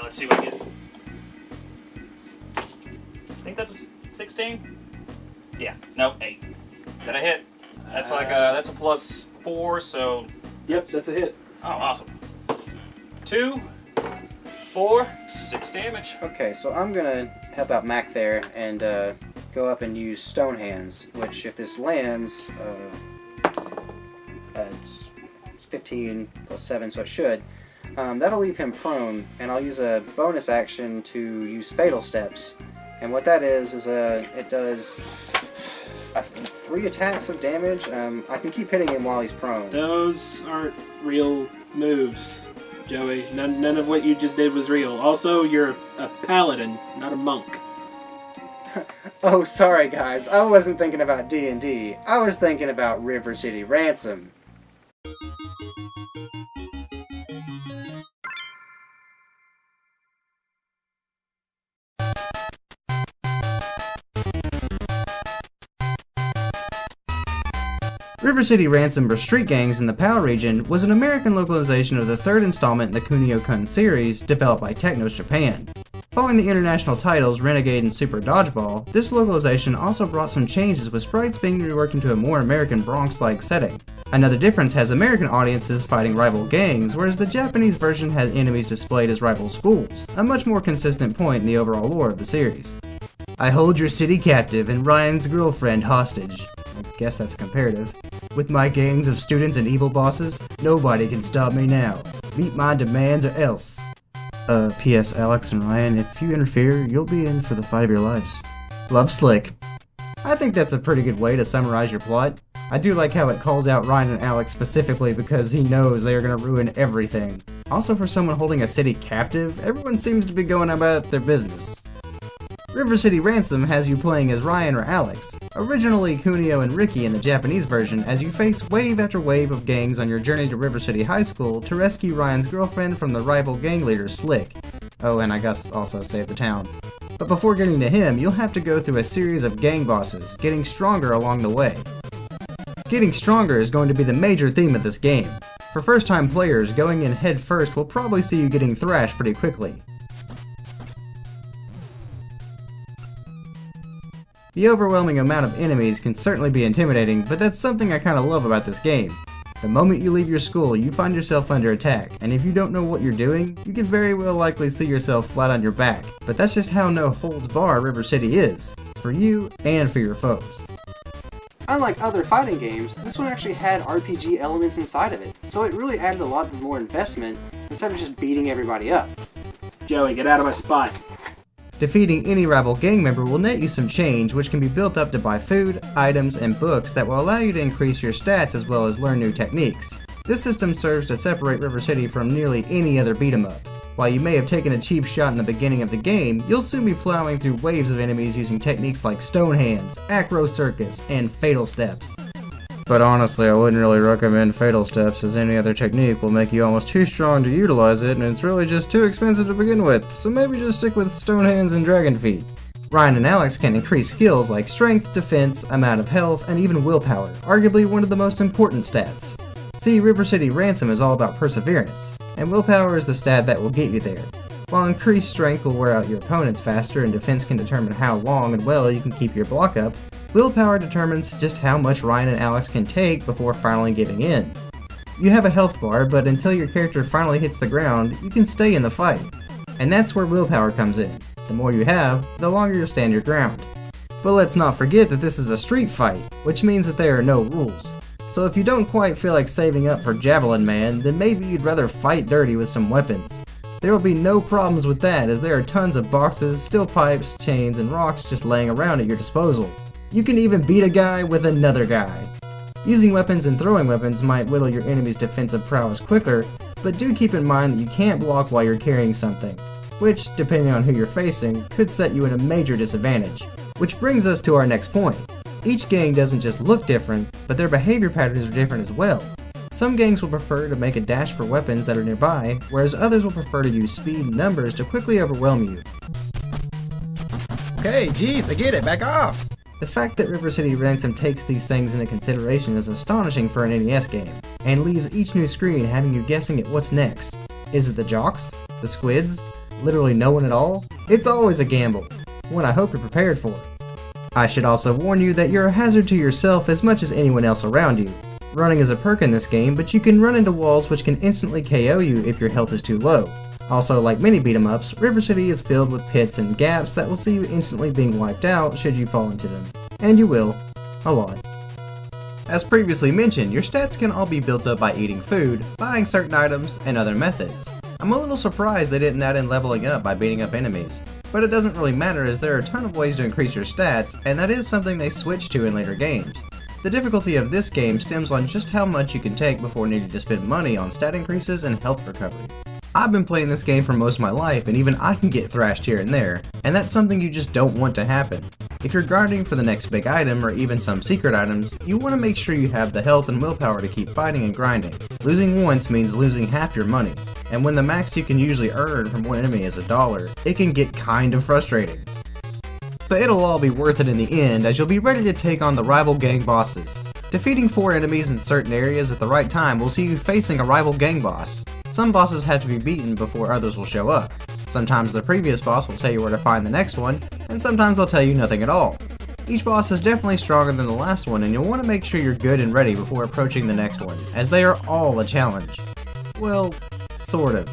let's see what I get. I think that's 16? Yeah, nope, 8. Did I hit? That's that's a +4, so... Yep, that's a hit. Oh, awesome. 2, 4, 6 damage. Okay, so I'm gonna help out Mac there and go up and use Stone Hands, which if this lands, it's 15 plus 7, so it should. That'll leave him prone, and I'll use a bonus action to use Fatal Steps. And what that is it does 3 attacks of damage. I can keep hitting him while he's prone. Those aren't real moves, Joey. None of what you just did was real. Also, you're a paladin, not a monk. Oh, sorry guys. I wasn't thinking about D&D. I was thinking about River City Ransom. River City Ransom or Street Gangs in the PAL region was an American localization of the third installment in the Kunio-Kun series, developed by Technos Japan. Following the international titles Renegade and Super Dodgeball, this localization also brought some changes, with sprites being reworked into a more American Bronx-like setting. Another difference has American audiences fighting rival gangs, whereas the Japanese version has enemies displayed as rival schools, a much more consistent point in the overall lore of the series. I hold your city captive and Ryan's girlfriend hostage. I guess that's comparative. With my gangs of students and evil bosses, nobody can stop me now. Meet my demands or else. P.S. Alex and Ryan, if you interfere, you'll be in for the fight of your lives. Love, Slick. I think that's a pretty good way to summarize your plot. I do like how it calls out Ryan and Alex specifically because he knows they are going to ruin everything. Also, for someone holding a city captive, everyone seems to be going about their business. River City Ransom has you playing as Ryan or Alex, originally Kunio and Ricky in the Japanese version, as you face wave after wave of gangs on your journey to River City High School to rescue Ryan's girlfriend from the rival gang leader Slick. Oh, and I guess also save the town. But before getting to him, you'll have to go through a series of gang bosses, getting stronger along the way. Getting stronger is going to be the major theme of this game. For first-time players, going in head first will probably see you getting thrashed pretty quickly. The overwhelming amount of enemies can certainly be intimidating, but that's something I kinda love about this game. The moment you leave your school, you find yourself under attack, and if you don't know what you're doing, you can very well likely see yourself flat on your back. But that's just how no holds bar River City is, for you and for your foes. Unlike other fighting games, this one actually had RPG elements inside of it, so it really added a lot more investment instead of just beating everybody up. Joey, get out of my spot. Defeating any rival gang member will net you some change, which can be built up to buy food, items, and books that will allow you to increase your stats as well as learn new techniques. This system serves to separate River City from nearly any other beat-em-up. While you may have taken a cheap shot in the beginning of the game, you'll soon be plowing through waves of enemies using techniques like Stone Hands, Acro Circus, and Fatal Steps. But honestly, I wouldn't really recommend Fatal Steps, as any other technique will make you almost too strong to utilize it, and it's really just too expensive to begin with, so maybe just stick with Stone Hands and Dragon Feet. Ryan and Alex can increase skills like strength, defense, amount of health, and even willpower, arguably one of the most important stats. See, River City Ransom is all about perseverance, and willpower is the stat that will get you there. While increased strength will wear out your opponents faster and defense can determine how long and well you can keep your block up, willpower determines just how much Ryan and Alex can take before finally giving in. You have a health bar, but until your character finally hits the ground, you can stay in the fight. And that's where willpower comes in. The more you have, the longer you'll stand your ground. But let's not forget that this is a street fight, which means that there are no rules. So if you don't quite feel like saving up for Javelin Man, then maybe you'd rather fight dirty with some weapons. There will be no problems with that, as there are tons of boxes, steel pipes, chains, and rocks just laying around at your disposal. You can even beat a guy with another guy. Using weapons and throwing weapons might whittle your enemy's defensive prowess quicker, but do keep in mind that you can't block while you're carrying something, which, depending on who you're facing, could set you in a major disadvantage. Which brings us to our next point. Each gang doesn't just look different, but their behavior patterns are different as well. Some gangs will prefer to make a dash for weapons that are nearby, whereas others will prefer to use speed and numbers to quickly overwhelm you. Okay, geez, I get it, back off! The fact that River City Ransom takes these things into consideration is astonishing for an NES game, and leaves each new screen having you guessing at what's next. Is it the jocks? The squids? literally no one at all, it's always a gamble, one I hope you're prepared for. I should also warn you that you're a hazard to yourself as much as anyone else around you. Running is a perk in this game, but you can run into walls which can instantly KO you if your health is too low. Also, like many beat-em-ups, River City is filled with pits and gaps that will see you instantly being wiped out should you fall into them. And you will. A lot. As previously mentioned, your stats can all be built up by eating food, buying certain items, and other methods. I'm a little surprised they didn't add in leveling up by beating up enemies, but it doesn't really matter as there are a ton of ways to increase your stats, and that is something they switched to in later games. The difficulty of this game stems on just how much you can take before needing to spend money on stat increases and health recovery. I've been playing this game for most of my life, and even I can get thrashed here and there, and that's something you just don't want to happen. If you're grinding for the next big item or even some secret items, you want to make sure you have the health and willpower to keep fighting and grinding. Losing once means losing half your money, and when the max you can usually earn from one enemy is $1, it can get kind of frustrating. But it'll all be worth it in the end, as you'll be ready to take on the rival gang bosses. Defeating 4 enemies in certain areas at the right time will see you facing a rival gang boss. Some bosses have to be beaten before others will show up. Sometimes the previous boss will tell you where to find the next one, and sometimes they'll tell you nothing at all. Each boss is definitely stronger than the last one, and you'll want to make sure you're good and ready before approaching the next one, as they are all a challenge. Well, sort of.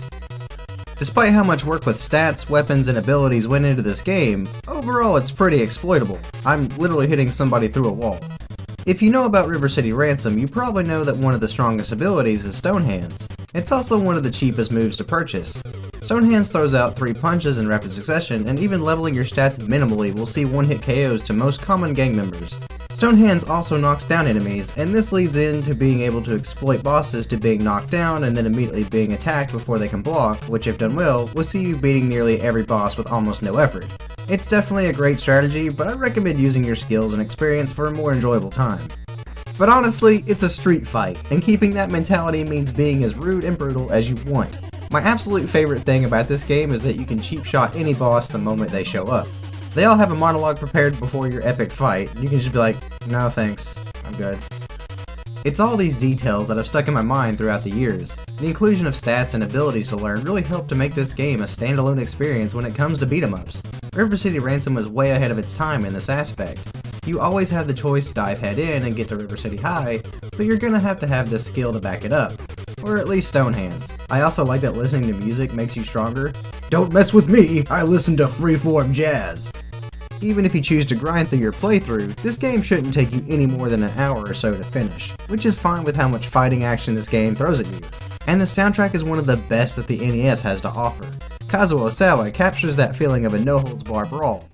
Despite how much work with stats, weapons, and abilities went into this game, overall it's pretty exploitable. I'm literally hitting somebody through a wall. If you know about River City Ransom, you probably know that one of the strongest abilities is Stone Hands. It's also one of the cheapest moves to purchase. Stone Hands throws out 3 punches in rapid succession, and even leveling your stats minimally will see one-hit KOs to most common gang members. Stone Hands also knocks down enemies, and this leads into being able to exploit bosses to being knocked down and then immediately being attacked before they can block, which if done well, will see you beating nearly every boss with almost no effort. It's definitely a great strategy, but I recommend using your skills and experience for a more enjoyable time. But honestly, it's a street fight, and keeping that mentality means being as rude and brutal as you want. My absolute favorite thing about this game is that you can cheap shot any boss the moment they show up. They all have a monologue prepared before your epic fight, and you can just be like, no thanks, I'm good. It's all these details that have stuck in my mind throughout the years. The inclusion of stats and abilities to learn really helped to make this game a standalone experience when it comes to beat-em-ups. River City Ransom was way ahead of its time in this aspect. You always have the choice to dive head in and get to River City High, but you're gonna have to have this skill to back it up. Or at least Stone Hands. I also like that listening to music makes you stronger. Don't mess with me, I listen to freeform jazz. Even if you choose to grind through your playthrough, this game shouldn't take you any more than an hour or so to finish, which is fine with how much fighting action this game throws at you. And the soundtrack is one of the best that the NES has to offer. Kazuo Osawa captures that feeling of a no-holds-barred brawl.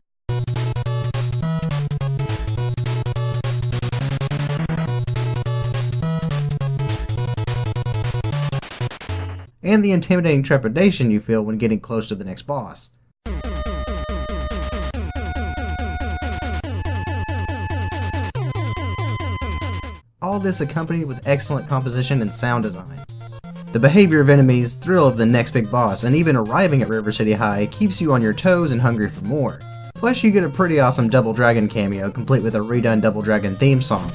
And the intimidating trepidation you feel when getting close to the next boss. All this accompanied with excellent composition and sound design. The behavior of enemies, thrill of the next big boss, and even arriving at River City High keeps you on your toes and hungry for more. Plus you get a pretty awesome Double Dragon cameo complete with a redone Double Dragon theme song.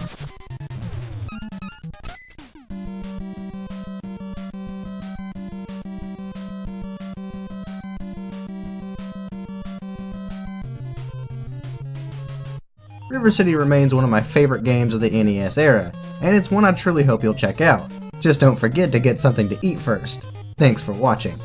River City remains one of my favorite games of the NES era, and it's one I truly hope you'll check out. Just don't forget to get something to eat first. Thanks for watching.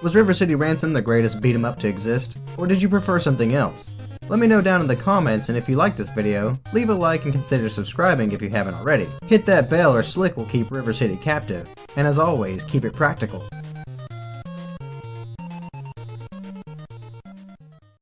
Was River City Ransom the greatest beat 'em up to exist, or did you prefer something else? Let me know down in the comments, and if you like this video, leave a like and consider subscribing if you haven't already. Hit that bell or Slick will keep River City captive, and as always, keep it practical.